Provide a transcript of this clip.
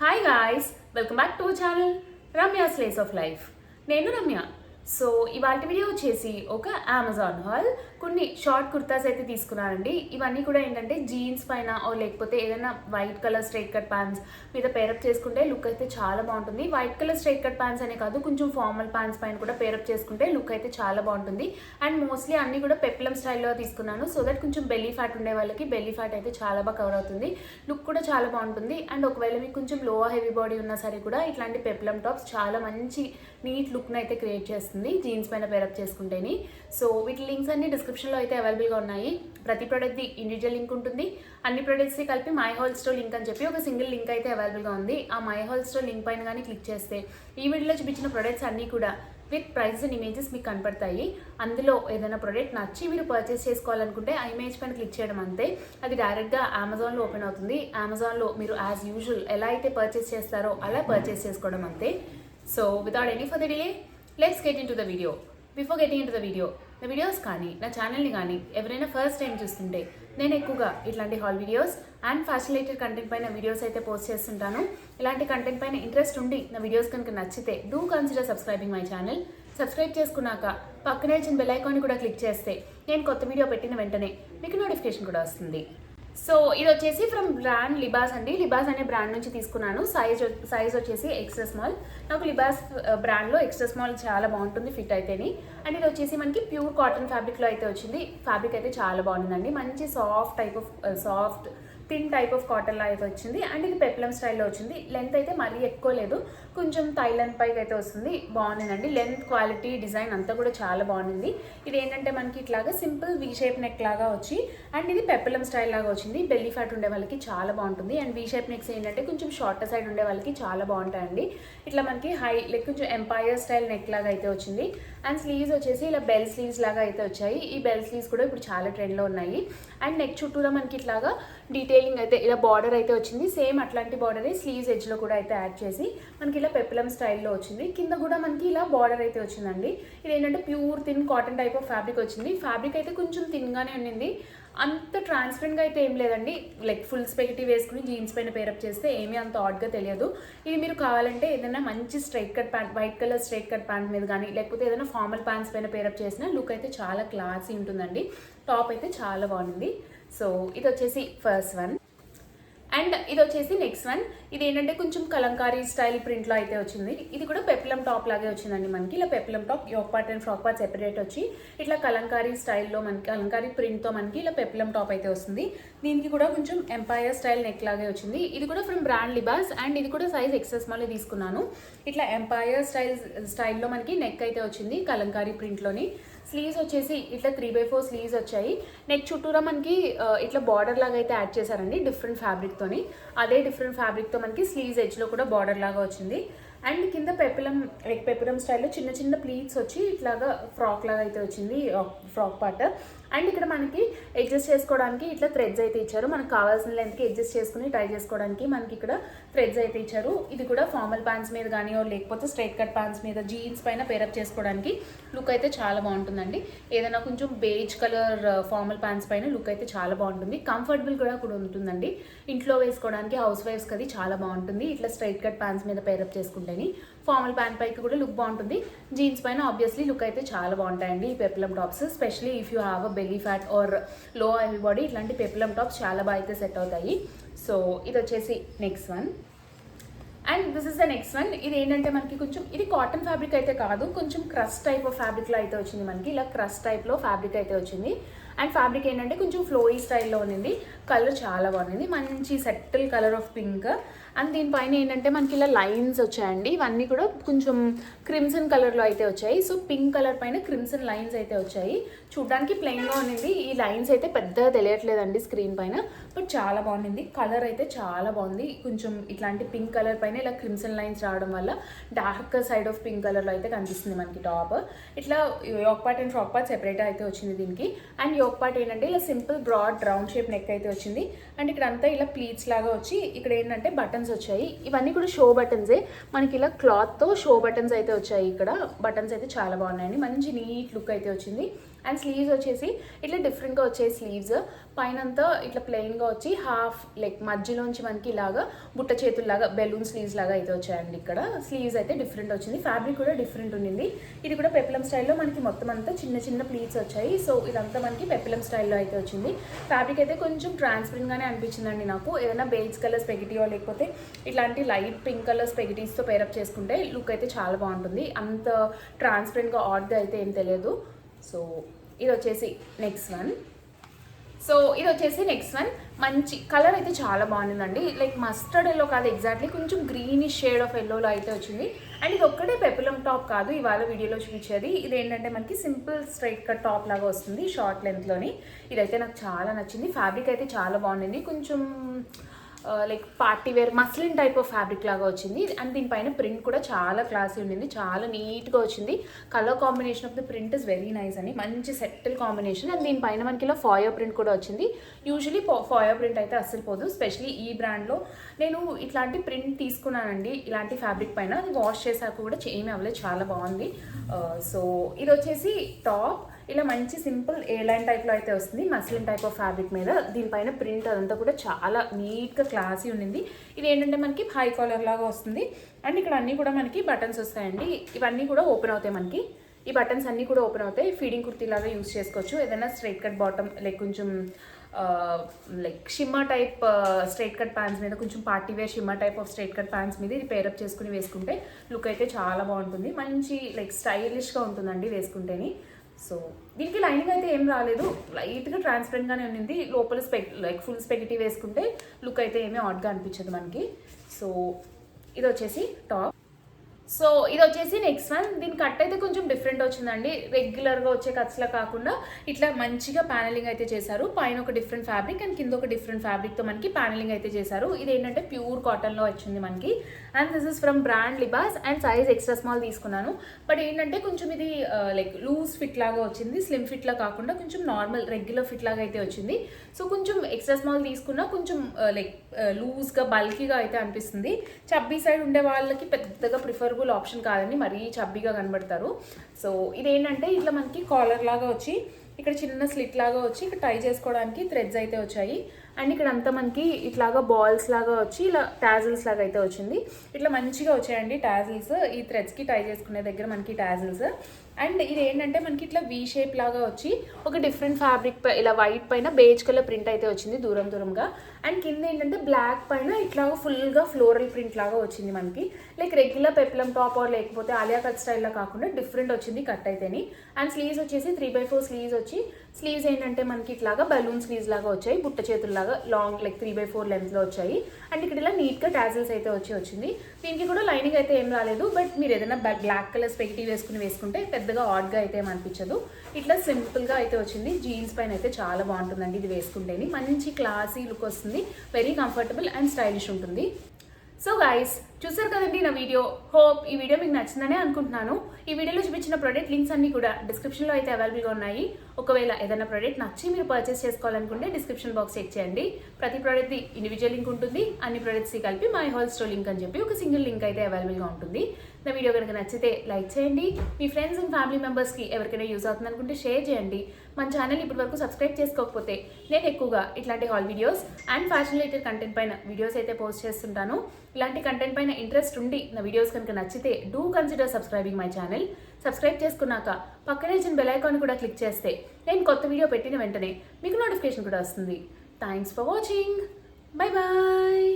Hi guys, welcome back to channel Ramya స్లేస్ of life. నేను Ramya. So ఇవాళ video వచ్చేసి ఒక అమెజాన్ హాల్. కొన్ని షార్ట్ కుర్తాస్ అయితే తీసుకున్నానండి. ఇవన్నీ కూడా ఏంటంటే జీన్స్ పైన లేకపోతే ఏదైనా white colour straight cut pants మీద పేరప్ చేసుకుంటే లుక్ అయితే చాలా బాగుంటుంది. White colour straight cut pants అనే కాదు, కొంచెం ఫార్మల్ ప్యాంట్స్ పైన కూడా పేరప్ చేసుకుంటే లుక్ అయితే చాలా బాగుంటుంది. అండ్ మోస్ట్లీ అన్ని కూడా పెప్లమ్ స్టైల్లో తీసుకున్నాను, సో దట్ కొంచెం బెల్లీ ఫ్యాట్ ఉండే వాళ్ళకి బెల్లీ ఫ్యాట్ అయితే చాలా బాగా కవర్ అవుతుంది. లుక్ కూడా చాలా బాగుంటుంది. అండ్ ఒకవేళ మీకు కొంచెం లో హెవీ బాడీ ఉన్నా సరే కూడా ఇట్లాంటి పెప్లమ్ టాప్స్ చాలా మంచి నీట్ లుక్ని అయితే క్రియేట్ చేస్తుంది జీన్స్ పైన పేరప్ చేసుకుంటేని. సో వీటి లింక్స్ అన్ని డిస్క్రిప్షన్లో అయితే అవైలబుల్గా ఉన్నాయి. ప్రతి ప్రోడక్ట్ది ఇండివిజువల్ లింక్ ఉంటుంది. అన్ని ప్రోడక్ట్స్కి కలిపి మై హోల్ స్టోర్ లింక్ అని చెప్పి ఒక సింగిల్ లింక్ అయితే అవైలబుల్గా ఉంది. ఆ మై హోల్ స్టోర్ లింక్ పైన కానీ క్లిక్ చేస్తే ఈ వీడియోలో చూపించిన ప్రొడక్ట్స్ అన్నీ కూడా విత్ ప్రైస్ అండ్ ఇమేజెస్ మీకు కనపడతాయి. అందులో ఏదైనా ప్రోడక్ట్ నచ్చి మీరు పర్చేస్ చేసుకోవాలనుకుంటే ఆ ఇమేజ్ పైన క్లిక్ చేయడం అంతే. అది డైరెక్ట్గా అమెజాన్లో ఓపెన్ అవుతుంది. అమెజాన్లో మీరు యాజ్ యూజువల్ ఎలా అయితే పర్చేస్ చేస్తారో అలా పర్చేస్ చేసుకోవడం అంతే. So without any further delay, let's get in to the video. Before getting in to the video, నా వీడియోస్ కానీ నా ఛానల్ని కానీ ఎవరైనా ఫస్ట్ టైం చూస్తుంటే నేను ఎక్కువగా ఇట్లాంటి hall videos and fashion related content పైన వీడియోస్ అయితే పోస్ట్ చేస్తుంటాను. ఇలాంటి కంటెంట్ పైన ఇంట్రెస్ట్ ఉండి నా వీడియోస్ కనుక నచ్చితే do consider subscribing my channel. Subscribe చేసుకున్నాక పక్కనే చిన్న బెల్ ఐకాన్ కూడా క్లిక్ చేస్తే నేను కొత్త వీడియో పెట్టిన వెంటనే మీకు నోటిఫికేషన్ కూడా వస్తుంది. సో ఇది వచ్చేసి ఫ్రమ్ బ్రాండ్ లిబాస్ అండి. లిబాస్ అనే బ్రాండ్ నుంచి తీసుకున్నాను. సైజ్ వచ్చేసి ఎక్స్ట్రా స్మాల్. నాకు లిబాస్ బ్రాండ్లో ఎక్స్ట్రా స్మాల్ చాలా బాగుంటుంది ఫిట్ అయితేని. అండ్ ఇది వచ్చేసి మనకి ప్యూర్ కాటన్ ఫ్యాబ్రిక్లో అయితే వచ్చింది. ఫ్యాబ్రిక్ అయితే చాలా బాగుంటుందండి. మంచి సాఫ్ట్ థిన్ టైప్ ఆఫ్ కాటన్లో అయితే వచ్చింది. అండ్ ఇది పెప్లమ్ స్టైల్లో వచ్చింది. లెంత్ అయితే మరీ ఎక్కువ లేదు, కొంచెం థైలెండ్ పైకి అయితే వస్తుంది. బాగుందండి. లెంత్, క్వాలిటీ, డిజైన్ అంతా కూడా చాలా బాగుంది. ఇది ఏంటంటే మనకి ఇట్లాగా సింపుల్ వీ షేప్ నెక్ లాగా వచ్చి అండ్ ఇది పెప్లమ్ స్టైల్ లాగా వచ్చింది. బెల్లీ ఫ్యాట్ ఉండే వాళ్ళకి చాలా బాగుంటుంది. అండ్ వీ షేప్ నెక్స్ ఏంటంటే కొంచెం షార్ట్ సైడ్ ఉండే వాళ్ళకి చాలా బాగుంటాయండి. ఇట్లా మనకి కొంచెం ఎంపైర్ స్టైల్ నెక్ లాగా అయితే వచ్చింది. అండ్ స్లీవ్స్ వచ్చేసి ఇలా బెల్ స్లీవ్స్ లాగా అయితే వచ్చాయి. ఈ బెల్ స్లీవ్స్ కూడా ఇప్పుడు చాలా ట్రెండ్లో ఉన్నాయి. అండ్ నెక్ చుట్టూరా మనకి ఇట్లాగా డీటెయిలింగ్ అయితే ఇలా బార్డర్ అయితే వచ్చింది. సేమ్ అట్లాంటి బార్డరే స్లీవ్స్ ఎడ్జ్లో కూడా అయితే యాడ్ చేసి మనకి ఇలా పెప్లమ్ స్టైల్లో వచ్చింది. కింద కూడా మనకి ఇలా బార్డర్ అయితే వచ్చిందండి. ఇది ఏంటంటే pure thin cotton type of fabric వచ్చింది. ఫ్యాబ్రిక్ అయితే కొంచెం థిన్గానే ఉండింది, అంత ట్రాన్స్పరెంట్గా అయితే ఏం లేదండి. లైక్ ఫుల్ స్పెగటీ వేసుకుని జీన్స్ పైన పేరప్ చేస్తే ఏమీ అంత ఆడ్గా తెలియదు. ఇది మీరు కావాలంటే ఏదైనా మంచి straight cut pant, white colour straight cut pant మీద కానీ లేకపోతే ఏదైనా ఫార్మల్ ప్యాంట్స్ పైన పేరప్ చేసిన లుక్ అయితే చాలా క్లాసీ ఉంటుందండి. టాప్ అయితే చాలా బాగుంది. సో ఇది వచ్చేసి ఫస్ట్ వన్. అండ్ ఇది వచ్చేసి నెక్స్ట్ వన్. ఇది ఏంటంటే కొంచెం కలంకారీ స్టైల్ ప్రింట్లో అయితే వచ్చింది. ఇది కూడా పెప్లమ్ టాప్ లాగే వచ్చిందండి మనకి. ఇలా peplum top yoke part and frock part separate వచ్చి ఇట్లా కలంకారీ స్టైల్లో మనకి కలంకారీ ప్రింట్తో మనకి ఇలా పెప్లమ్ టాప్ అయితే వస్తుంది. దీనికి కూడా కొంచెం ఎంపైర్ స్టైల్ నెక్ లాగే వచ్చింది. ఇది కూడా ఫ్రమ్ బ్రాండ్ లిబాస్ అండ్ ఇది కూడా సైజ్ ఎక్సెస్ స్మాల్ తీసుకున్నాను. ఇట్లా ఎంపైర్ స్టైల్లో మనకి నెక్ అయితే వచ్చింది కలంకారీ ప్రింట్లోని. స్లీవ్స్ వచ్చేసి ఇట్లా 3/4 స్లీవ్స్ వచ్చాయి. నెక్ చుట్టూరా మనకి ఇట్లా బార్డర్ లాగా అయితే యాడ్ చేశారండి డిఫరెంట్ ఫ్యాబ్రిక్తోని. అదే డిఫరెంట్ ఫ్యాబ్రిక్తో మనకి స్లీవ్స్ ఎడ్జ్లో కూడా బార్డర్ లాగా వచ్చింది. అండ్ కింద పెప్లమ్ స్టైల్లో చిన్న చిన్న ప్లీట్స్ వచ్చి ఇట్లాగా ఫ్రాక్ లాగా అయితే వచ్చింది, ఫ్రాక్ పార్ట్. అండ్ ఇక్కడ మనకి అడ్జస్ట్ చేసుకోవడానికి ఇట్లా థ్రెడ్స్ అయితే ఇచ్చారు. మనకు కావాల్సిన లెంత్కి అడ్జస్ట్ చేసుకుని ట్రై చేసుకోవడానికి మనకి ఇక్కడ థ్రెడ్స్ అయితే ఇచ్చారు. ఇది కూడా ఫార్మల్ ప్యాంట్స్ మీద కానీ లేకపోతే స్ట్రైట్ కట్ ప్యాంట్స్ మీద జీన్స్ పైన పేరప్ చేసుకోవడానికి లుక్ అయితే చాలా బాగుంటుందండి. ఏదైనా కొంచెం బేజ్ కలర్ ఫార్మల్ ప్యాంట్స్ పైన లుక్ అయితే చాలా బాగుంటుంది. కంఫర్టబుల్ కూడా ఉంటుందండి. ఇంట్లో వేసుకోవడానికి హౌస్ వైఫ్స్కి అది చాలా బాగుంటుంది. ఇట్లా స్ట్రైట్ కట్ ప్యాంట్స్ మీద పేరప్ చేసుకుంటే ఫార్మల్ ప్యాంట్ పైకి కూడా లుక్ బాగుంటుంది. జీన్స్ పైన ఆబ్వియస్లీ లుక్ అయితే చాలా బాగుంటాయండి ఈ peplum tops. Especially if you have a belly fat are లో హెవీ బాడీ ఇట్లాంటి పెప్లమ్ టాప్స్ చాలా బాగా అయితే సెట్ అవుతాయి. సో ఇది వచ్చేసి next one. And this is the next one. ఇది ఏంటంటే మనకి కొంచెం ఇది కాటన్ ఫ్యాబ్రిక్ అయితే కాదు, కొంచెం క్రష్ టైప్ ఆఫ్ ఫ్యాబ్రిక్లో అయితే వచ్చింది మనకి. ఇలా క్రష్ టైప్లో ఫ్యాబ్రిక్ అయితే వచ్చింది. అండ్ ఫ్యాబ్రిక్ ఏంటంటే కొంచెం ఫ్లోయీ స్టైల్లో ఉంది. కలర్ చాలా బాగుంది, మంచి settle colour of pink. And దీనిపైన ఏంటంటే మనకి ఇలా లైన్స్ వచ్చాయండి. ఇవన్నీ కూడా కొంచెం క్రిమ్సన్ కలర్లో అయితే వచ్చాయి. సో పింక్ కలర్ పైన క్రిమ్సన్ లైన్స్ అయితే వచ్చాయి. చూడ్డానికి ప్లెయిన్గా ఉంది. ఈ లైన్స్ అయితే పెద్దగా తెలియట్లేదండి స్క్రీన్ పైన, బట్ చాలా బాగుంది. కలర్ అయితే చాలా బాగుంది. కొంచెం ఇట్లాంటి పింక్ కలర్ పైన ఇలా క్రిమ్సన్ లైన్స్ రావడం వల్ల డార్క్ సైడ్ ఆఫ్ పింక్ కలర్లో అయితే కనిపిస్తుంది మనకి టాప్. ఇట్లా yoke part and frock part separate అయితే వచ్చింది దీనికి. అండ్ యోక్ పార్ట్ ఏంటంటే ఇలా simple broad round shape neck అయితే వచ్చింది. అండ్ ఇక్కడ అంతా ఇలా ప్లీట్స్ లాగా వచ్చి ఇక్కడ ఏంటంటే బటన్స్ వచ్చాయి. ఇవన్నీ కూడా షో బటన్సే మనకి. ఇలా క్లాత్తో షో బటన్స్ అయితే వచ్చాయి. ఇక్కడ బటన్స్ అయితే చాలా బాగున్నాయండి. మంచి నీట్ లుక్ అయితే వచ్చింది. అండ్ స్లీవ్స్ వచ్చేసి ఇట్లా డిఫరెంట్గా వచ్చే స్లీవ్స్, పైనంతా ఇట్లా ప్లెయిన్గా వచ్చి హాఫ్ లైక్ మధ్యలోంచి మనకి ఇలాగా బుట్ట చేతుల్లాగా బెలూన్ స్లీవ్స్ లాగా అయితే వచ్చాయండి. ఇక్కడ స్లీవ్స్ అయితే డిఫరెంట్ వచ్చింది, ఫ్యాబ్రిక్ కూడా డిఫరెంట్ ఉండింది. ఇది కూడా పెప్లం స్టైల్లో మనకి మొత్తం అంతా చిన్న చిన్న ప్లీట్స్ వచ్చాయి. సో ఇదంతా మనకి పెప్లం స్టైల్లో అయితే వచ్చింది. ఫ్యాబ్రిక్ అయితే కొంచెం ట్రాన్స్పరెంట్గానే అనిపించిందండి నాకు. ఏదైనా బేజ్ కలర్ స్పెగిటీయో లేకపోతే ఇట్లాంటి లైట్ పింక్ కలర్ స్పెగిటీస్తో పేరప్ చేసుకుంటే లుక్ అయితే చాలా బాగుంటుంది. అంత ట్రాన్స్పరెంట్గా ఆడ్గా అయితే ఏం తెలియదు. సో ఇది వచ్చేసి నెక్స్ట్ వన్. మంచి కలర్ అయితే చాలా బాగుందండి. లైక్ మస్టర్డ్ ఎల్లో కాదు, ఎగ్జాక్ట్లీ కొంచెం గ్రీనిష్ షేడ్ ఆఫ్ ఎల్లోలో అయితే వచ్చింది. అండ్ ఇది ఒక్కటే పెప్లం టాప్ కాదు ఇవాళ వీడియోలో చూపించేది. ఇది ఏంటంటే మనకి సింపుల్ స్ట్రైట్ కట్ టాప్ లాగా వస్తుంది షార్ట్ లెంత్లోని. ఇదైతే నాకు చాలా నచ్చింది. ఫ్యాబ్రిక్ అయితే చాలా బాగుంది, కొంచెం like party wear muslin type of fabric లాగా వచ్చింది. అండ్ దీనిపైన ప్రింట్ కూడా చాలా క్లాసీ ఉండింది, చాలా నీట్గా వచ్చింది. Colour combination of the print is very nice అని, మంచి సెటిల్ కాంబినేషన్. అండ్ దీనిపైన మనకి ఇలా ఫాయర్ ప్రింట్ కూడా వచ్చింది. యూజువలీ ఫాయర్ ప్రింట్ అయితే అస్సలు పోదు, స్పెషలీ ఈ బ్రాండ్లో. నేను ఇట్లాంటి ప్రింట్ తీసుకున్నానండి ఇలాంటి ఫ్యాబ్రిక్ పైన, అది వాష్ చేశాక కూడా ఏమీ అవ్వలేదు, చాలా బాగుంది. సో ఇది వచ్చేసి టాప్. ఇలా మంచి సింపుల్ ఎయిర్లైన్ టైప్లో అయితే వస్తుంది, మస్లిన్ టైప్ ఆఫ్ ఫ్యాబ్రిక్ మీద. దీనిపైన ప్రింట్ అదంతా కూడా చాలా నీట్గా క్లాసీ ఉండింది. ఇది ఏంటంటే మనకి హై కాలర్ లాగా వస్తుంది. అండ్ ఇక్కడ అన్నీ కూడా మనకి బటన్స్ వస్తాయండి. ఇవన్నీ కూడా ఓపెన్ అవుతాయి మనకి. ఈ బటన్స్ అన్నీ కూడా ఓపెన్ అవుతాయి. ఫీడింగ్ కుర్తీ లాగా యూజ్ చేసుకోవచ్చు. ఏదైనా స్ట్రైట్ కట్ బాటమ్ లైక్ కొంచెం like shimmer type straight cut pants మీద, కొంచెం party wear shimmer type of straight cut pants మీద ఇది పేరప్ చేసుకుని వేసుకుంటే లుక్ అయితే చాలా బాగుంటుంది. మంచి లైక్ స్టైలిష్గా ఉంటుందండి వేసుకుంటేని. సో దీనికి లైనింగ్ అయితే ఏం రాలేదు, లైట్గా ట్రాన్స్పరెంట్గానే ఉంది. లోపల లైక్ ఫుల్ స్పెగిటీ వేసుకుంటే లుక్ అయితే ఏమీ ఆడ్గా అనిపించదు మనకి. సో ఇది వచ్చేసి టాప్. సో ఇది వచ్చేసి నెక్స్ట్ వన్. దీని కట్ అయితే కొంచెం డిఫరెంట్ వచ్చిందండి. రెగ్యులర్గా వచ్చే కట్స్లా కాకుండా ఇట్లా మంచిగా ప్యానలింగ్ అయితే చేశారు. పైన ఒక డిఫరెంట్ ఫ్యాబ్రిక్ అండ్ కింద ఒక డిఫరెంట్ ఫ్యాబ్రిక్తో మనకి ప్యానలింగ్ అయితే చేశారు. ఇది ఏంటంటే ప్యూర్ కాటన్లో వచ్చింది మనకి. And this is from brand Libas and size extra small తీసుకున్నాను. బట్ ఏంటంటే కొంచెం ఇది లైక్ లూజ్ ఫిట్ లాగా వచ్చింది, స్లిమ్ ఫిట్లా కాకుండా కొంచెం నార్మల్ రెగ్యులర్ ఫిట్ లాగా అయితే వచ్చింది. సో కొంచెం ఎక్స్ట్రా స్మాల్ తీసుకున్నా కొంచెం లైక్ లూజ్గా బల్కీగా అయితే అనిపిస్తుంది. చబ్బీ సైడ్ ఉండే వాళ్ళకి పెద్దగా ప్రిఫరబుల్ ఆప్షన్ కాదండి, మరీ చబ్బీగా కనబడతారు. సో ఇదేంటంటే ఇట్లా మనకి కాలర్ లాగా వచ్చి ఇక్కడ చిన్న స్లిట్ లాగా వచ్చి ఇక్కడ టై చేసుకోవడానికి థ్రెడ్స్ అయితే వచ్చాయి. అండ్ ఇక్కడ అంతా మనకి ఇట్లాగా బాల్స్ లాగా వచ్చి ఇలా టాజిల్స్ లాగా అయితే వచ్చింది. ఇట్లా మంచిగా వచ్చాయండి టాజిల్స్, ఈ థ్రెడ్స్కి టై చేసుకునే దగ్గర మనకి టాజిల్స్. అండ్ ఇది ఏంటంటే మనకి ఇట్లా వీ షేప్ లాగా వచ్చి ఒక డిఫరెంట్ ఫ్యాబ్రిక్ ఇలా వైట్ పైన బేజ్ కలర్ ప్రింట్ అయితే వచ్చింది దూరంగా. అండ్ కింద ఏంటంటే బ్లాక్ పైన ఇట్లాగా ఫుల్గా ఫ్లోరల్ ప్రింట్ లాగా వచ్చింది మనకి. Like regular peplum top or లేకపోతే ఆలియా కట్ స్టైల్లో కాకుండా డిఫరెంట్ వచ్చింది కట్ అయితేని. అండ్ స్లీవ్స్ వచ్చేసి 3/4 స్లీవ్స్ వచ్చి, స్లీవ్స్ ఏంటంటే మనకి ఇట్లాగా బలూన్ స్లీవ్స్ లాగా వచ్చాయి, బుట్ట చేతుల్లాగా లాంగ్ లైక్ 3/4 లెంత్లో వచ్చాయి. అండ్ ఇక్కడ ఇలా నీట్గా టాజిల్స్ అయితే వచ్చింది. దీనికి కూడా లైనింగ్ అయితే ఏం రాలేదు. బట్ మీరు ఏదైనా బ్లాక్ కలర్ స్పెగిటీ వేసుకుంటే పెద్దగా ఆడ్గా అయితే ఏమనిపించదు. ఇట్లా సింపుల్గా అయితే వచ్చింది. జీన్స్ పైన అయితే చాలా బాగుంటుందండి ఇది వేసుకుంటేని. మంచి క్లాసీ లుక్ వస్తుంది, వెరీ కంఫర్టబుల్ అండ్ స్టైలిష్ ఉంటుంది. సో గైస్ చూసారు కదండి నా వీడియో. హోప్ ఈ వీడియో మీకు నచ్చిందనే అనుకుంటున్నాను. ఈ వీడియోలో చూపించిన ప్రోడక్ట్ లింక్స్ అన్ని కూడా డిస్క్రిప్షన్లో అయితే అవైలబుల్గా ఉన్నాయి. ఒకవేళ ఏదైనా ప్రోడక్ట్ నచ్చి మీరు పర్చేస్ చేసుకోవాలనుకుంటే డిస్క్రిప్షన్ బాక్స్ చెక్ చేయండి. ప్రతి ప్రోడక్ట్ది ఇండివిజువల్ లింక్ ఉంటుంది, అన్ని ప్రోడక్ట్స్కి కలిపి మై హోల్ స్టోర్ లింక్ అని చెప్పి ఒక సింగిల్ లింక్ అయితే అవైలబుల్గా ఉంటుంది. నా వీడియో కనుక నచ్చితే లైక్ చేయండి, మీ ఫ్రెండ్స్ అండ్ ఫ్యామిలీ మెంబర్స్కి ఎవరికైనా యూజ్ అవుతుంది అనుకుంటే షేర్ చేయండి. మన ఛానల్ ఇప్పటి వరకు సబ్స్క్రైబ్ చేసుకోకపోతే నేను ఎక్కువగా ఇట్లాంటి hall videos and fashion related content పైన వీడియోస్ అయితే పోస్ట్ చేస్తుంటాను. ఇలాంటి కంటెంట్ పైన ఇంట్రెస్ట్ ఉండి నా వీడియోస్ కనుక నచ్చితే do consider subscribing my channel. Subscribe చేసుకున్నాక పక్కనే చిన్న బెల్ ఐకాన్ కూడా క్లిక్ చేస్తే నేను కొత్త వీడియో పెట్టిన వెంటనే మీకు నోటిఫికేషన్ కూడా వస్తుంది. Thanks for watching. Bye bye.